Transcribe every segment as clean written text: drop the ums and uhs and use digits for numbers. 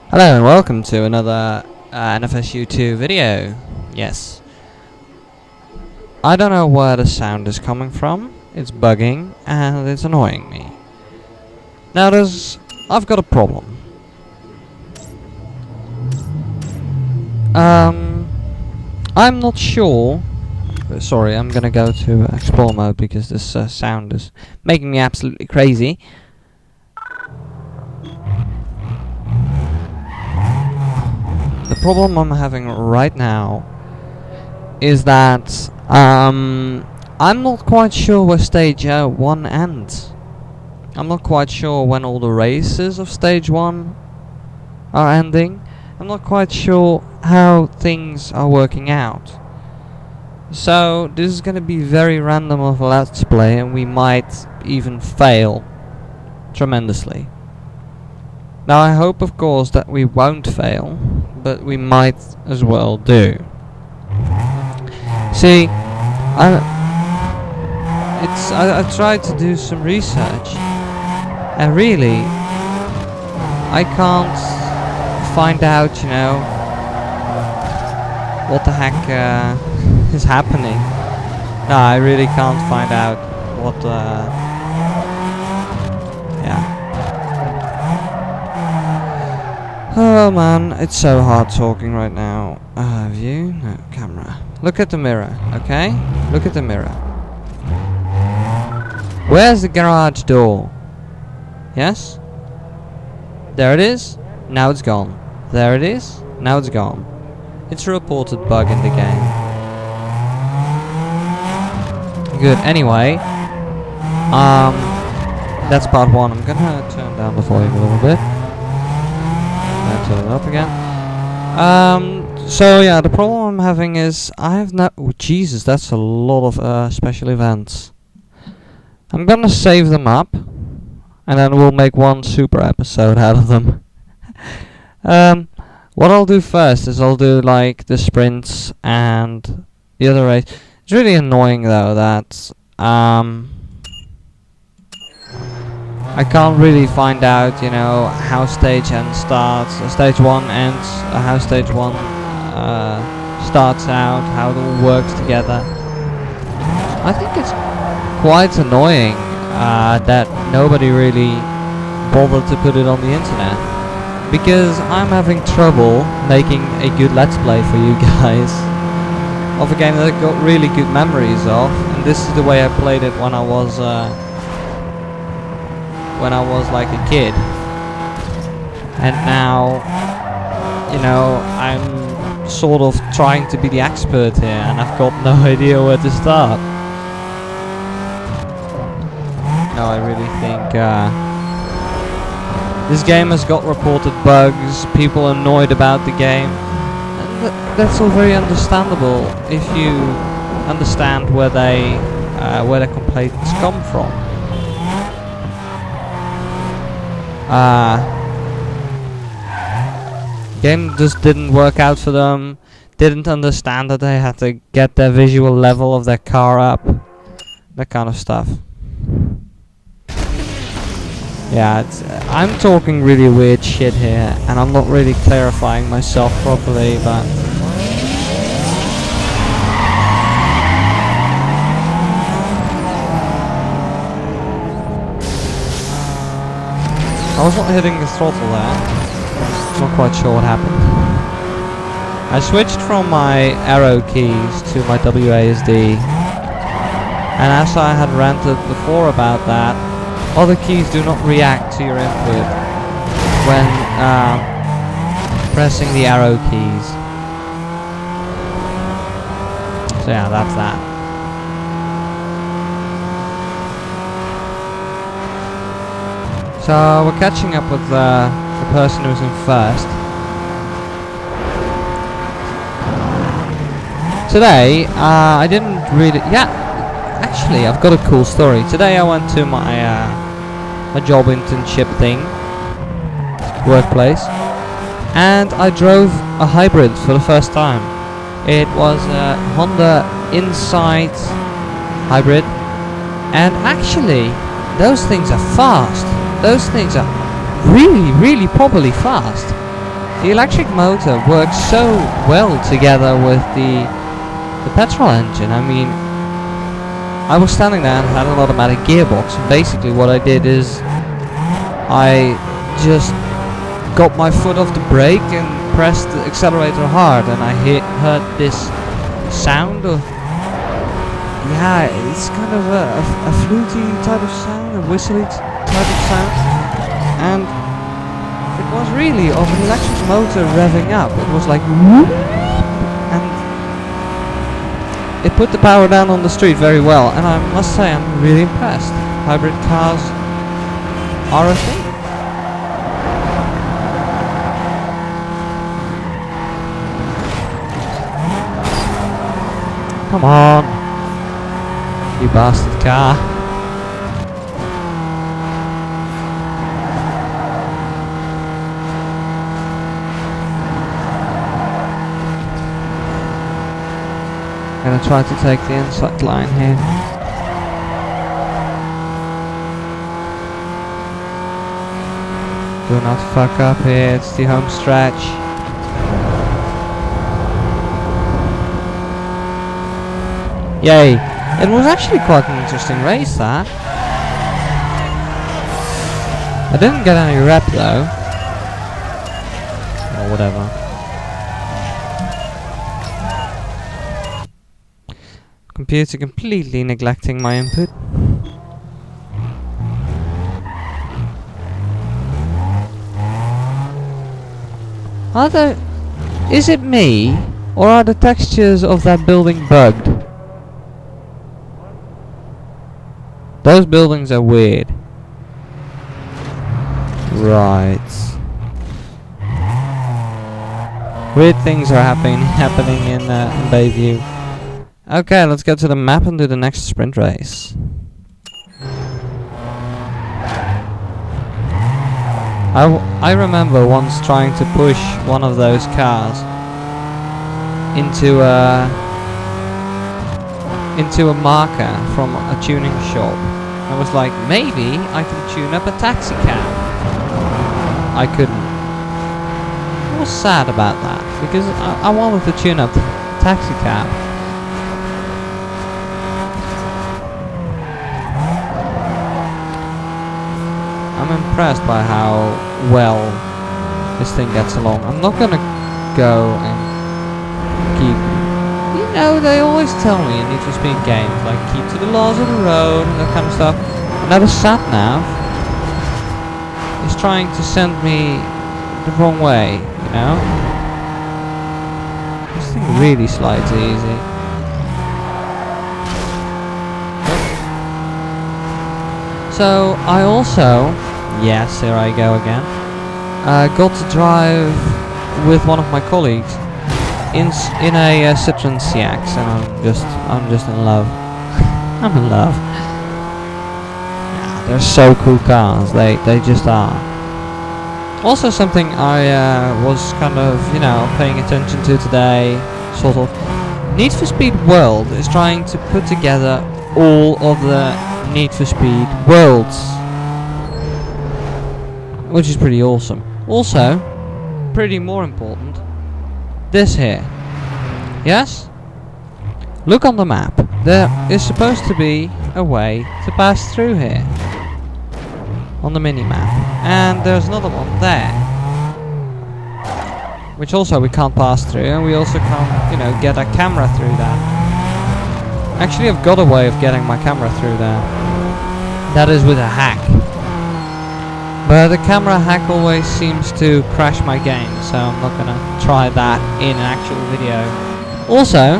Hello and welcome to another NFSU2 video. Yes. I don't know where the sound is coming from. It's bugging and it's annoying me. Now I've got a problem. I'm not sure. Sorry, I'm gonna go to explore mode because this sound is making me absolutely crazy. The problem I'm having right now is that I'm not quite sure where stage 1 ends. I'm not quite sure when all the races of stage 1 are ending. I'm not quite sure how things are working out. So this is going to be very random of a let's play, and we might even fail tremendously. Now I hope of course that we won't fail, but we might as well do. See, I tried to do some research, and really I can't find out, what the heck is happening. No, I really can't find out what yeah. Oh man, it's so hard talking right now. View? No, camera. Look at the mirror, okay? Look at the mirror. Where's the garage door? Yes? There it is. Now it's gone. There it is. Now it's gone. It's a reported bug in the game. Good, anyway. That's part 1. I'm gonna turn down the volume a little bit. Turn it up again. So yeah, the problem I'm having is I have no. Oh, Jesus, that's a lot of special events. I'm gonna save them up, and then we'll make one super episode out of them. What I'll do first is I'll do like the sprints and the other race. It's really annoying though that I can't really find out, how stage N starts, stage 1 ends, how stage 1 starts out, how it all works together. I think it's quite annoying that nobody really bothered to put it on the internet, because I'm having trouble making a good let's play for you guys of a game that I got really good memories of, and this is the way I played it when I was like a kid, and now I'm sort of trying to be the expert here and I've got no idea where to start. No, I really think this game has got reported bugs, people annoyed about the game, and that's all very understandable if you understand where the complaints come from. Game just didn't work out for them, didn't understand that they had to get their visual level of their car up, that kind of stuff. Yeah, I'm talking really weird shit here, and I'm not really clarifying myself properly, but I was not hitting the throttle there. Not quite sure what happened. I switched from my arrow keys to my WASD, and as I had ranted before about that, other keys do not react to your input when pressing the arrow keys. So yeah, that's that. So we're catching up with the person who's in first. Today, I didn't really. Yeah, actually, I've got a cool story. Today, I went to my job internship thing, workplace, and I drove a hybrid for the first time. It was a Honda Insight hybrid, and actually, those things are fast. Those things are really, really properly fast. the electric motor works so well together with the petrol engine. I mean, I was standing there and had an automatic gearbox, and basically what I did is I just got my foot off the brake and pressed the accelerator hard, and I heard this sound of, yeah, it's kind of a fluty type of sound, a whistly type of sound, and it was really of an electric motor revving up. It was like whoop, and it put the power down on the street very well, and I must say I'm really impressed. Hybrid cars are a thing. Come on, you bastard car. Gonna try to take the inside line here. Do not fuck up here, it's the home stretch. Yay! It was actually quite an interesting race, that. I didn't get any rep though. Or whatever. Computer completely neglecting my input. Is it me, or are the textures of that building bugged? Those buildings are weird. Right. Weird things are happening in Bayview. Okay, let's go to the map and do the next sprint race. I remember once trying to push one of those cars into a marker from a tuning shop. I was like, maybe I can tune up a taxi cab. I couldn't. I was sad about that because I wanted to tune up the taxi cab. I'm impressed by how well this thing gets along. I'm not gonna go and keep... You know, they always tell me in Need for Speed games, like, keep to the laws of the road and that kind of stuff. And now the sat-nav is trying to send me the wrong way, you know? This thing really slides easy. So, I also... Yes, here I go again. Got to drive with one of my colleagues in a Citroen CX, and I'm just in love. I'm in love. Yeah, they're so cool cars. They just are. Also, something I was kind of, you know, paying attention to today, sort of. Need for Speed World is trying to put together all of the Need for Speed worlds, which is pretty awesome. Also, pretty more important, this here. Yes? Look on the map. There is supposed to be a way to pass through here on the mini-map, and there's another one there, which also we can't pass through, and we also can't, you know, get a camera through that. Actually, I've got a way of getting my camera through there. That is with a hack. But the camera hack always seems to crash my game, so I'm not gonna try that in an actual video. Also,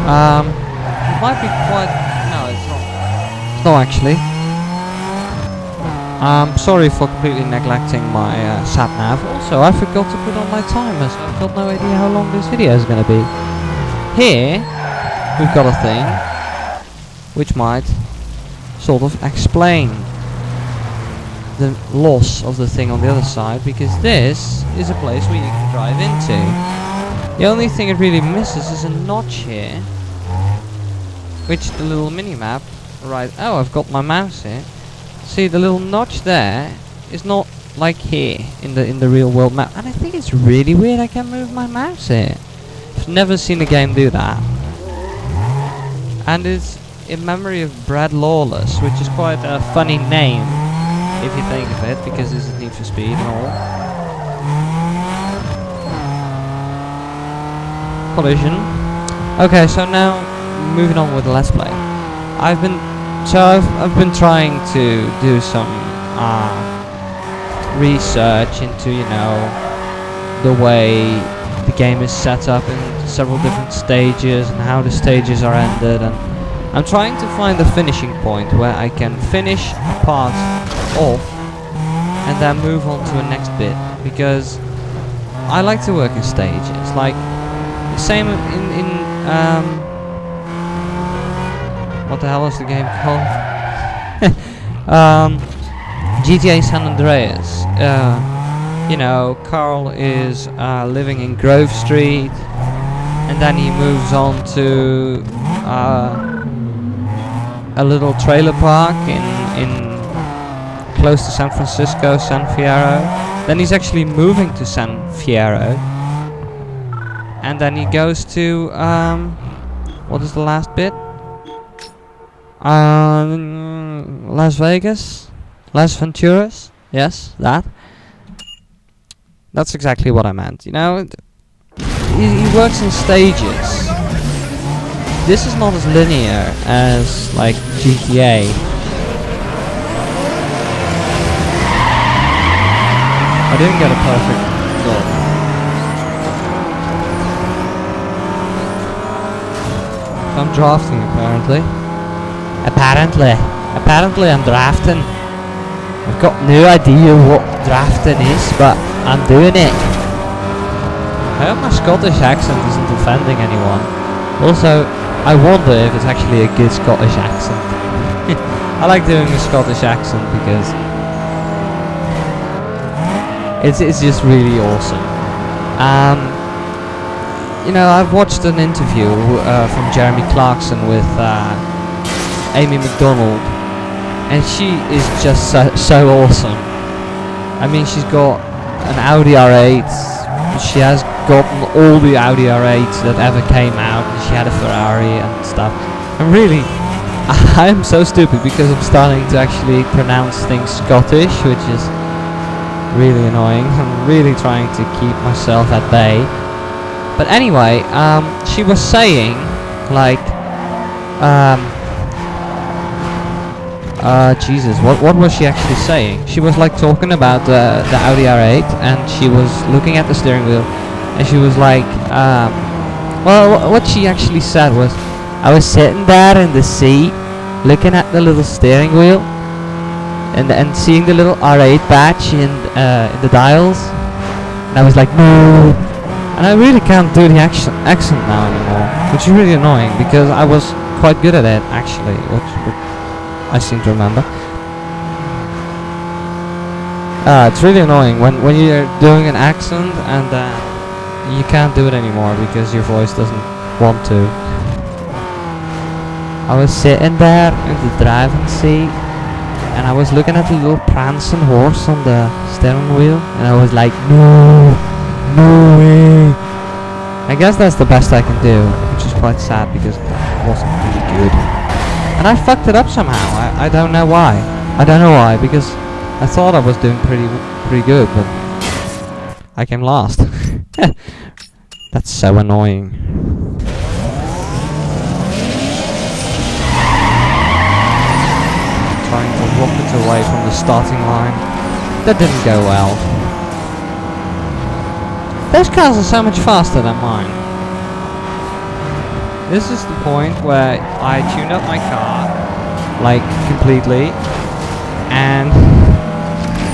it might be quite... No, it's not. It's not actually. Sorry for completely neglecting my sat-nav. Also, I forgot to put on my timer, so I've got no idea how long this video is gonna be. Here, we've got a thing which might sort of explain the loss of the thing on the other side, because this is a place where you can drive into. The only thing it really misses is a notch here, which the little mini-map, right, oh, I've got my mouse here. See, the little notch there is not like here in the real world map. And I think it's really weird I can move my mouse here. I've never seen a game do that. And it's in memory of Brad Lawless, which is quite a funny name if you think of it, because it's Need for Speed and all. Collision. Okay, so now moving on with the Let's Play. I've been trying to do some research into, you know, the way the game is set up in several different stages and how the stages are ended, and I'm trying to find the finishing point where I can finish a part off and then move on to the next bit, because I like to work in stages. Like same in what the hell is the game called? GTA San Andreas. You know, Carl is living in Grove Street, and then he moves on to a little trailer park in close to San Francisco, San Fierro. Then he's actually moving to San Fierro, and then he goes to what is the last bit? Las Vegas, Las Venturas. Yes, that. That's exactly what I meant. You know, he works in stages. This is not as linear as like GTA. I didn't get a perfect goal. I'm drafting apparently. Apparently I'm drafting. I've got no idea what drafting is, but I'm doing it. I hope my Scottish accent isn't offending anyone. Also, I wonder if it's actually a good Scottish accent. I like doing a Scottish accent because it's just really awesome. You know, I've watched an interview from Jeremy Clarkson with Amy McDonald, and she is just so awesome. I mean, she's got an Audi R8. She has gotten all the Audi R8s that ever came out. And she had a Ferrari and stuff. And really, I'm so stupid because I'm starting to actually pronounce things Scottish, which is really annoying. I'm really trying to keep myself at bay. But anyway, she was saying, like, Jesus, what was she actually saying? She was like talking about the Audi R8, and she was looking at the steering wheel, and she was like, well, what she actually said was, I was sitting there in the seat, looking at the little steering wheel, and seeing the little R8 badge in the dials, and I was like, no. And I really can't do the accent now anymore, which is really annoying, because I was quite good at it, actually, which I seem to remember. It's really annoying when you're doing an accent and you can't do it anymore because your voice doesn't want to. I was sitting there in the driving seat, and I was looking at the little prancing horse on the steering wheel, and I was like, no way. I guess that's the best I can do, which is quite sad because it wasn't really good. And I fucked it up somehow. I don't know why. Because I thought I was doing pretty good, but I came last. That's so annoying. Trying to rocket away from the starting line. That didn't go well. Those cars are so much faster than mine. This is the point where I tuned up my car, like, completely, and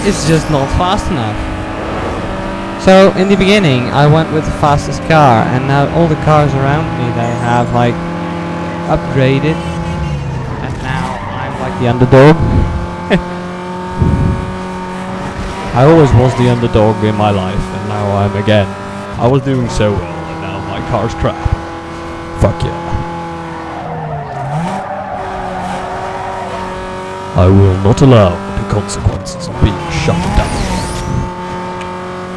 it's just not fast enough. So, in the beginning, I went with the fastest car, and now all the cars around me, they have, like, upgraded, and now I'm like the underdog. I always was the underdog in my life, and now I'm again. I was doing so well, and now my car's crap. Fuck yeah. I will not allow the consequences of being shut down.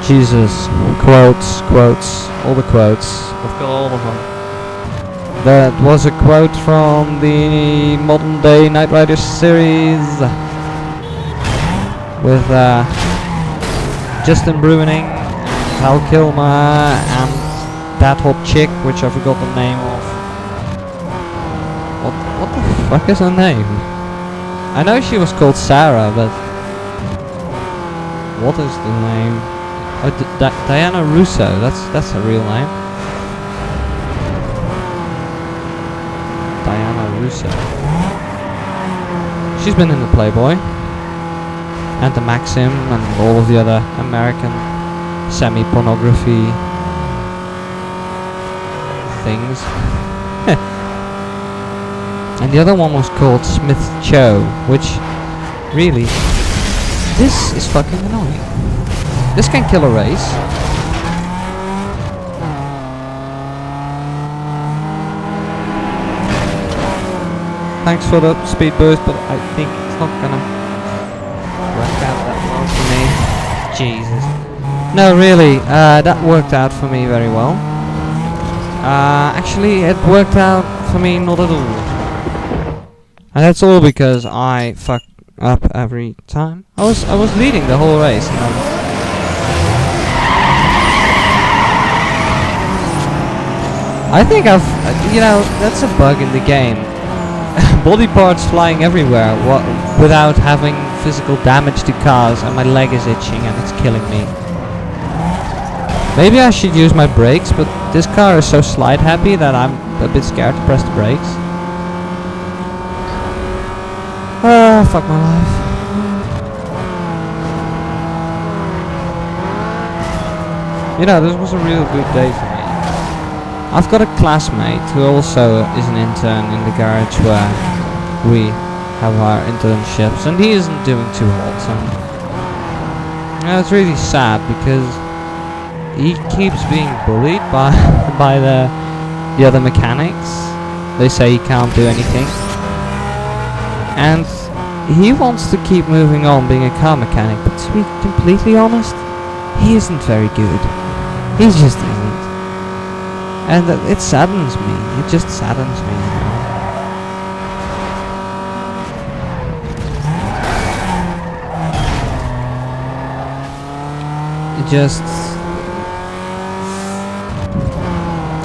Jesus. Quotes, quotes, all the quotes. I've got all of them. That was a quote from the modern day Knight Rider series with Justin Bruening, Val Kilmer, and that hot chick, which I forgot the name of. What the fuck is her name? I know she was called Sarah, but what is the name? Oh, Diana Russo. That's her real name. Diana Russo. She's been in the Playboy and the Maxim and all of the other American semi-pornography things. And the other one was called Smith Cho, which really, this is fucking annoying. This can kill a race. Thanks for the speed boost, but I think it's not gonna work out that well for me. Jesus. No, really, that worked out for me very well. Actually, it worked out for me not at all. And that's all because I fuck up every time. I was leading the whole race. I think I've, that's a bug in the game. Body parts flying everywhere without having physical damage to cars, and my leg is itching and it's killing me. Maybe I should use my brakes, but this car is so slide happy that I'm a bit scared to press the brakes. Fuck my life. This was a real good day for me. I've got a classmate who also is an intern in the garage where we have our internships, and he isn't doing too hot. And it's really sad because he keeps being bullied by the other mechanics. They say he can't do anything. And he wants to keep moving on being a car mechanic, but to be completely honest, he isn't very good. He just isn't. And it saddens me. It just saddens me, It just...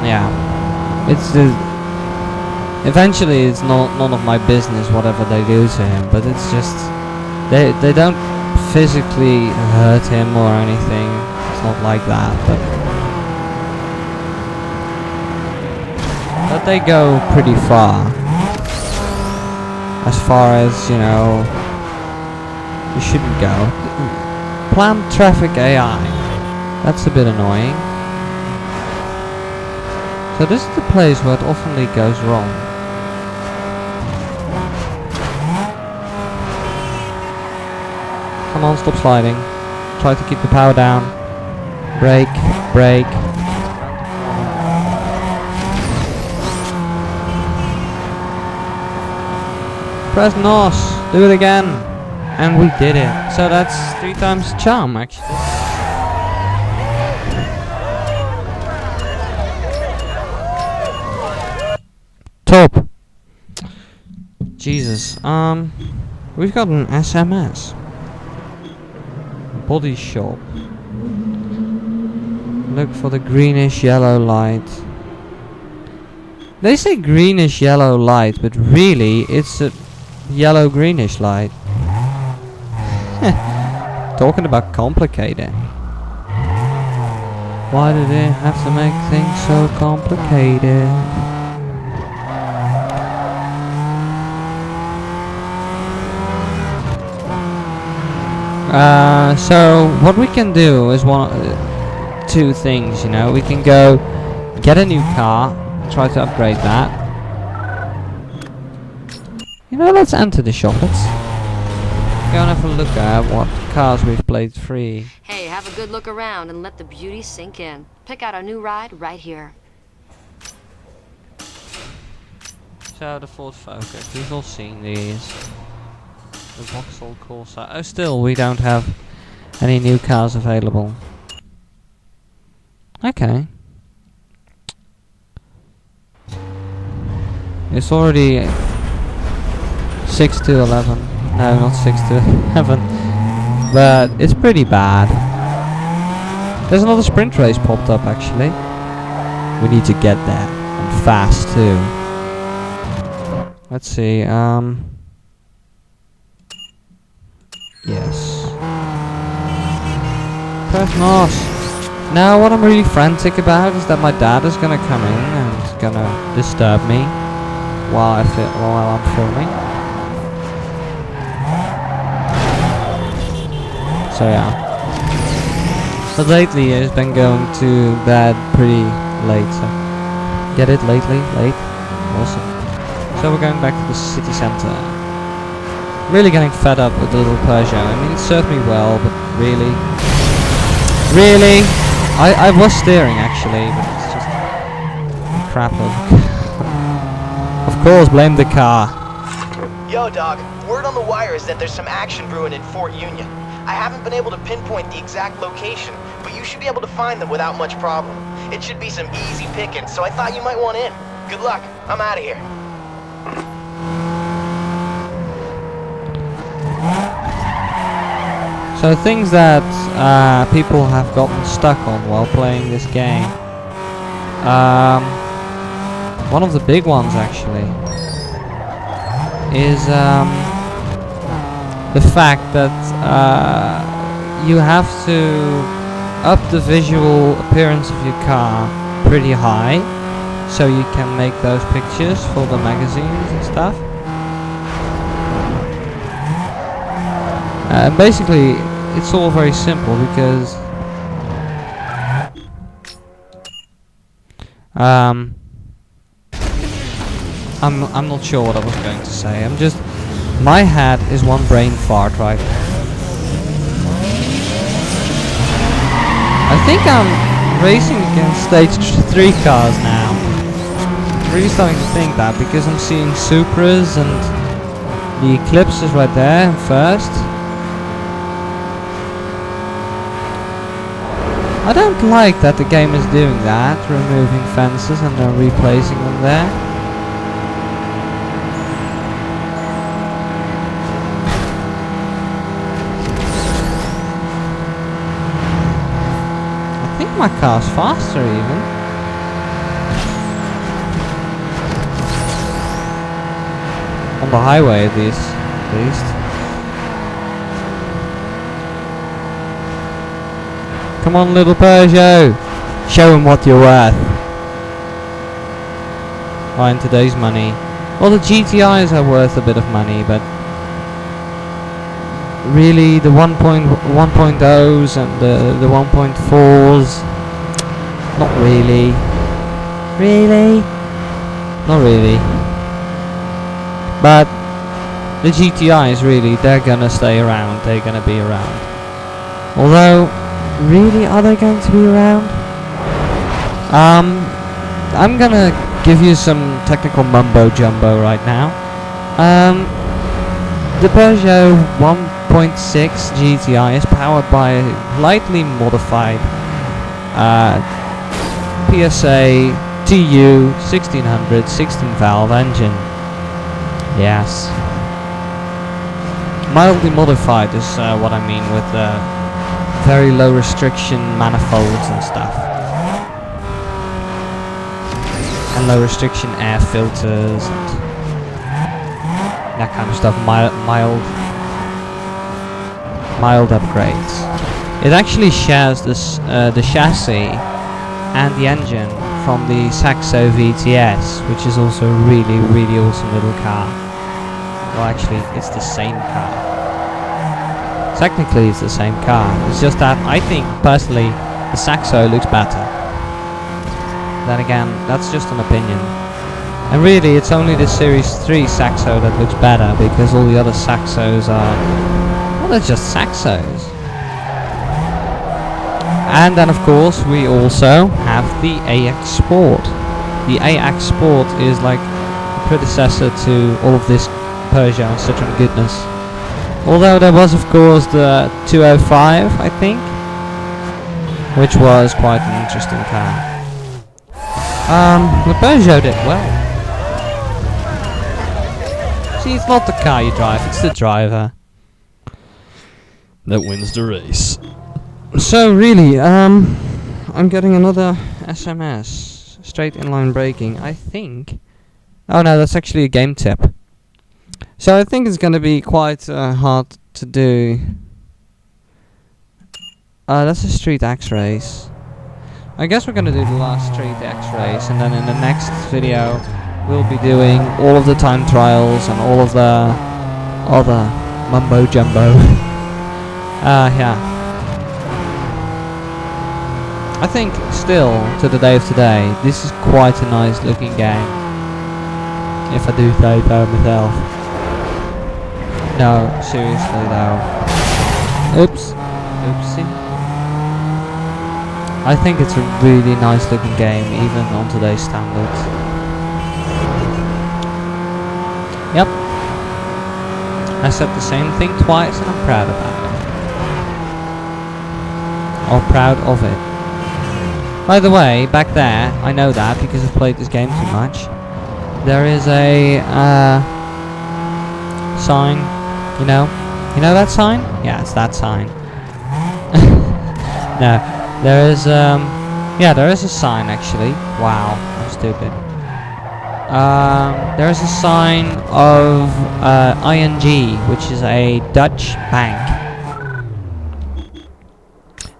yeah. It's the... Eventually, it's none of my business whatever they do to him, but it's just they don't physically hurt him or anything. It's not like that, but they go pretty far. As far as you shouldn't go. Planned traffic AI. That's a bit annoying. So this is the place where it oftenly goes wrong. Come on, stop sliding. Try to keep the power down. Brake, brake. Press NOS. Do it again. And we did it. So that's 3 times charm, actually. Top. Jesus. We've got an SMS. Body shop. Look for the greenish yellow light. They say greenish yellow light, but really it's a yellow greenish light. Talking about complicated. Why do they have to make things so complicated? So what we can do is two things, we can go get a new car, try to upgrade that. Let's enter the shop. Let's go and have a look at what cars we've played free. Hey, have a good look around and let the beauty sink in. Pick out our new ride right here. So the Ford Focus, we've all seen these. The Vauxhall Corsa. Oh, still, we don't have any new cars available. Okay. It's already 6 to 11. No, not 6 to 11. But it's pretty bad. There's another sprint race popped up actually. We need to get there. And fast too. Let's see, yes. Press NOS. Now what I'm really frantic about is that my dad is gonna come in and gonna disturb me while I'm filming. So yeah. But lately he's been going to bed pretty late, so get it lately? Late? Awesome. So we're going back to the city center. Really getting fed up with the little Peugeot. I mean, it served me well, but really? Really? I was steering actually, but it's just crap of course, blame the car. Yo, dog. Word on the wire is that there's some action brewing in Fort Union. I haven't been able to pinpoint the exact location, but you should be able to find them without much problem. It should be some easy pickings, so I thought you might want in. Good luck. I'm out of here. So things that people have gotten stuck on while playing this game. One of the big ones actually is the fact that you have to up the visual appearance of your car pretty high so you can make those pictures for the magazines and stuff. Basically, it's all very simple because I'm not sure what I was going to say. My head is one brain fart right now. I think I'm racing against stage 3 cars now. I'm really starting to think that because I'm seeing Supras and the Eclipse is right there first. I don't like that the game is doing that, removing fences and then replacing them there. I think my car's faster even. On the highway at least. Come on, little Peugeot! Show him what you're worth. Well, in today's money. Well, the GTIs are worth a bit of money, but really the 1.0s and the 1.4s, not really. Really? Not really. But the GTIs really, they're gonna stay around, they're gonna be around. Although, really, are they going to be around? I'm gonna give you some technical mumbo jumbo right now. The Peugeot 1.6 GTI is powered by a lightly modified PSA TU 1600 16 valve engine. Yes. Mildly modified is what I mean with very low restriction manifolds and stuff. And low restriction air filters and that kind of stuff. Mild upgrades. It actually shares this, the chassis and the engine from the Saxo VTS, which is also a really, really awesome little car. Well, actually, it's the same car. Technically, it's the same car. It's just that I think, personally, the Saxo looks better. Then again, that's just an opinion. And really, it's only the Series 3 Saxo that looks better, because all the other Saxos are... well, they're just Saxos. And then, of course, we also have the AX Sport. The AX Sport is like the predecessor to all of this Peugeot and Citroën goodness. Although there was, of course, the 205, I think. which was quite an interesting car. The Peugeot did well. See, it's not the car you drive, it's the driver that wins the race. So really, I'm getting another SMS. Straight inline braking, I think. Oh no, that's actually a game tip. So I think it's gonna be quite hard to do. That's a Street X race. I guess we're gonna do the last Street X race, and then in the next video we'll be doing all of the time trials and all of the other mumbo jumbo. Yeah. I think still, to the day of today, this is quite a nice looking game. If I do say so myself. No, seriously though. Oops. Oopsie. I think it's a really nice looking game, even on today's standards. Yep. I said the same thing twice and I'm proud about it. Or proud of it. By the way, back there, I know that because I've played this game too much. There is a sign, you know that sign? Yeah, it's that sign. No, there is there is a sign actually. Wow, I'm stupid. There is a sign of ING, which is a Dutch bank.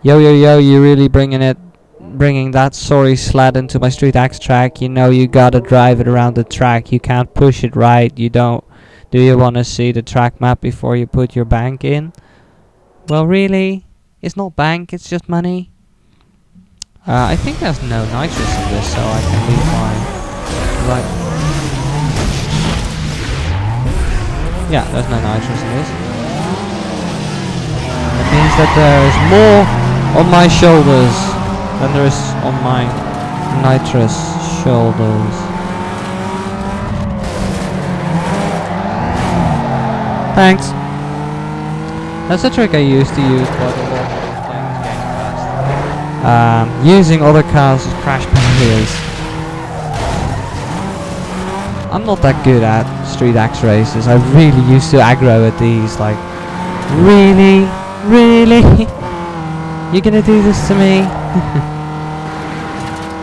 Yo, you really bringing that sorry sled into my Street X track. You know you gotta drive it around the track. You can't push it right. You don't. Do you want to see the track map before you put your bank in? Well, really? It's not bank, it's just money. I think there's no nitrous in this, so I can leave mine. Right. Yeah, there's no nitrous in this. It means that there is more on my shoulders than there is on my nitrous shoulders. Thanks. That's a trick I used to use quite a lot when I was playing this game first. Using other cars as crash barriers. I'm not that good at Street X races. I really used to aggro at these, like, really? You're gonna do this to me?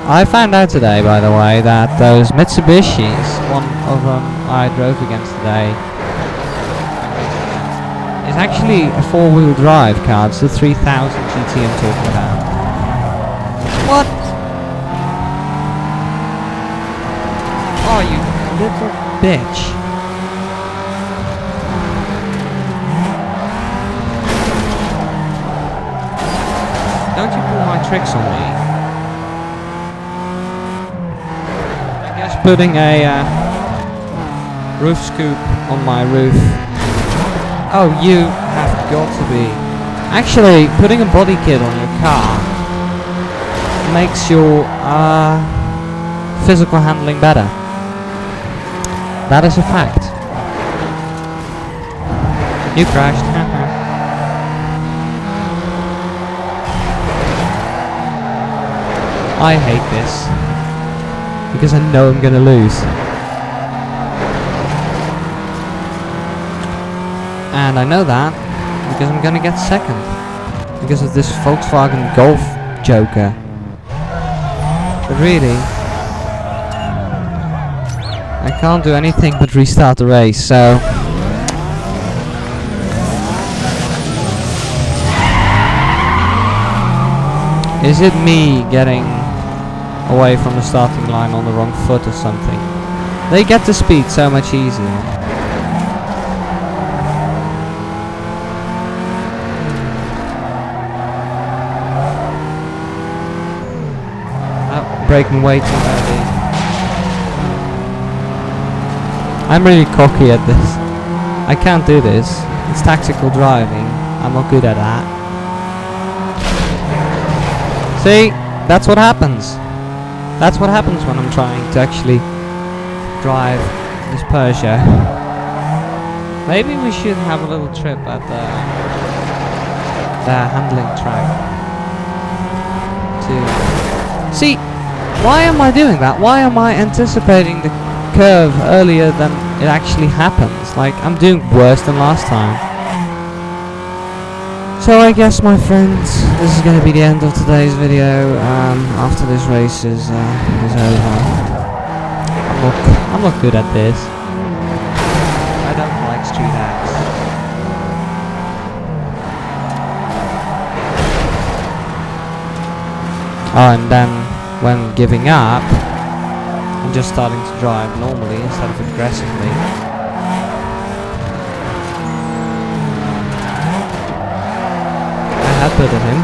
I found out today, by the way, that those Mitsubishis, one of them I drove against today, is actually a four-wheel drive car. It's the 3000 GT I'm talking about. What? Oh, you little bitch. Don't you pull my tricks on me. I guess putting a roof scoop on my roof. Oh, you have got to be. Actually, putting a body kit on your car makes your physical handling better. That is a fact. You crashed. I hate this because I know I'm gonna lose. And I know that because I'm gonna get second because of this Volkswagen Golf Joker. But really, I can't do anything but restart the race, so is it me getting away from the starting line on the wrong foot or something? They get the speed so much easier. Braking way too early. I'm really cocky at this. I can't do this. It's tactical driving. I'm not good at that. See? That's what happens. That's what happens when I'm trying to actually drive this Peugeot. Maybe we should have a little trip at the handling track. See, why am I doing that? Why am I anticipating the curve earlier than it actually happens? Like, I'm doing worse than last time. So I guess, my friends, this is going to be the end of today's video. After this race is over. I'm not good at this. I don't like street acts. Oh, and then when giving up, I'm just starting to drive normally instead of aggressively. I headbutted him.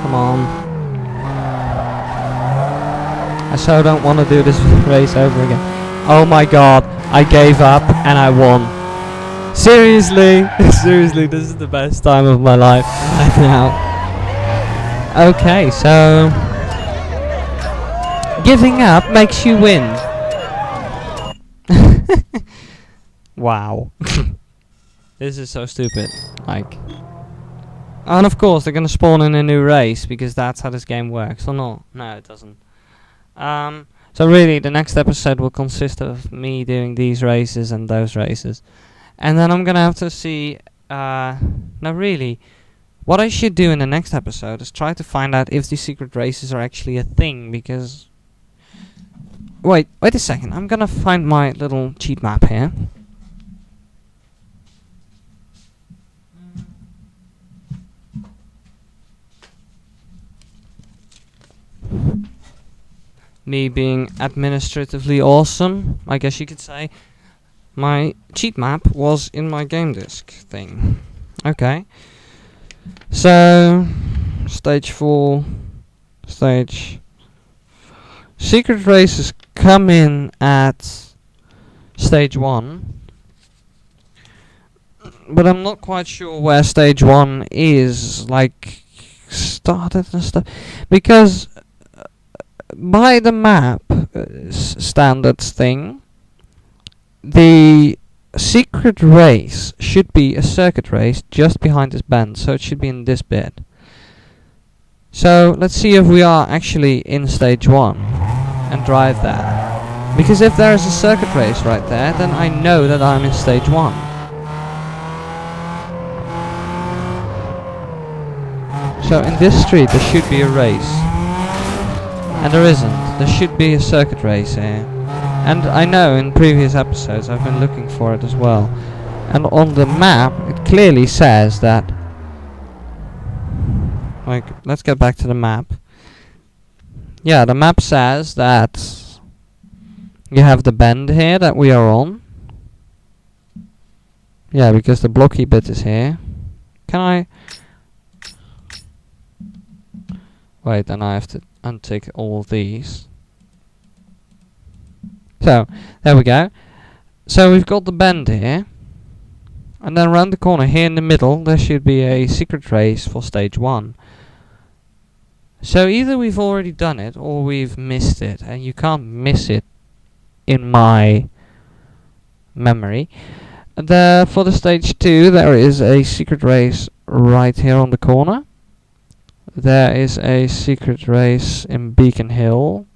Come on. I so don't want to do this race over again. Oh my god, I gave up and I won. Seriously, seriously, this is the best time of my life right now. Okay, so giving up makes you win. Wow. This is so stupid. Like, and of course they're gonna spawn in a new race because that's how this game works, or not? No, it doesn't. So really, the next episode will consist of me doing these races and those races. And then I'm gonna have to see, no really, what I should do in the next episode is try to find out if these secret races are actually a thing, because... Wait a second, I'm gonna find my little cheat map here. Me being administratively awesome, I guess you could say. My cheat map was in my game disc thing. Okay. So, stage 4, stage... Secret races come in at stage 1. But I'm not quite sure where stage 1 is, like, started and stuff. Because, by the map standards thing, the secret race should be a circuit race just behind this bend, so it should be in this bit. So let's see if we are actually in stage 1 and drive there. Because if there is a circuit race right there, then I know that I'm in stage 1. So in this street there should be a race. And there isn't. There should be a circuit race here. And I know in previous episodes I've been looking for it as well. And on the map it clearly says that... Like, let's get back to the map. Yeah, the map says that you have the bend here that we are on. Yeah, because the blocky bit is here. Can I... Wait, then I have to untick all of these. So, there we go. So we've got the bend here. And then around the corner here in the middle there should be a secret race for stage 1. So either we've already done it or we've missed it. And you can't miss it in my memory. For the stage 2 there is a secret race right here on the corner. There is a secret race in Beacon Hill.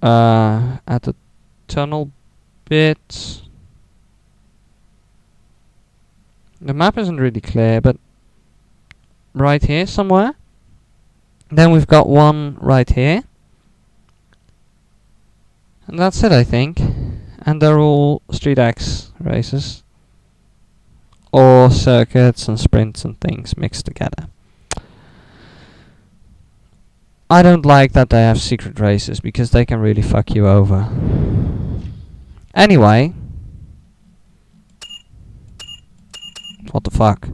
At the tunnel bit. The map isn't really clear, but right here somewhere. Then we've got one right here. And that's it, I think. And they're all Street X races. Or circuits and sprints and things mixed together. I don't like that they have secret races, because they can really fuck you over. Anyway. What the fuck?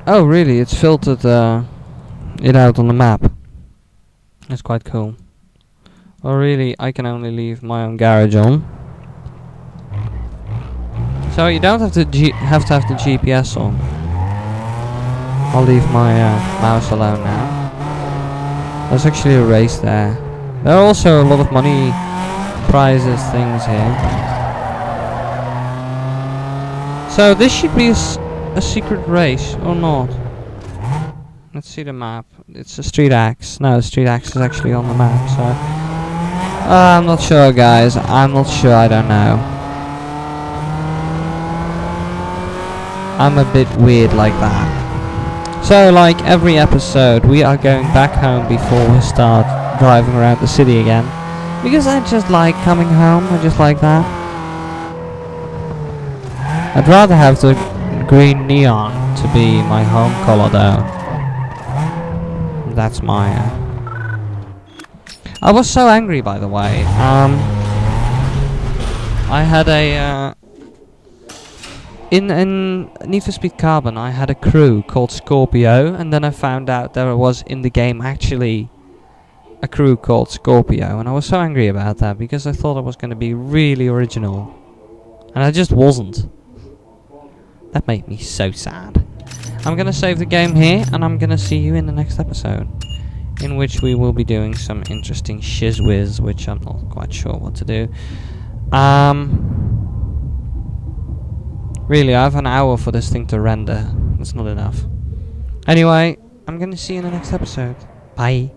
Oh really, it's filtered it out on the map. That's quite cool. Well really, I can only leave my own garage on. So you don't have to have the GPS on. I'll leave my mouse alone now. There's actually a race there. There are also a lot of money prizes things here. So this should be a secret race, or not? Let's see the map. It's a Street Axe. No, the Street Axe is actually on the map, so... I'm not sure, guys. I'm not sure, I don't know. I'm a bit weird like that. So, like every episode, we are going back home before we start driving around the city again. Because I just like coming home, I just like that. I'd rather have the green neon to be my home color though. That's my... I was so angry, by the way. I had a... In Need for Speed Carbon, I had a crew called Scorpio, and then I found out there was in the game actually a crew called Scorpio, and I was so angry about that because I thought it was going to be really original, and it just wasn't. That made me so sad. I'm going to save the game here, and I'm going to see you in the next episode, in which we will be doing some interesting shiz-whiz, which I'm not quite sure what to do. Really, I have an hour for this thing to render. That's not enough. Anyway, I'm gonna see you in the next episode. Bye.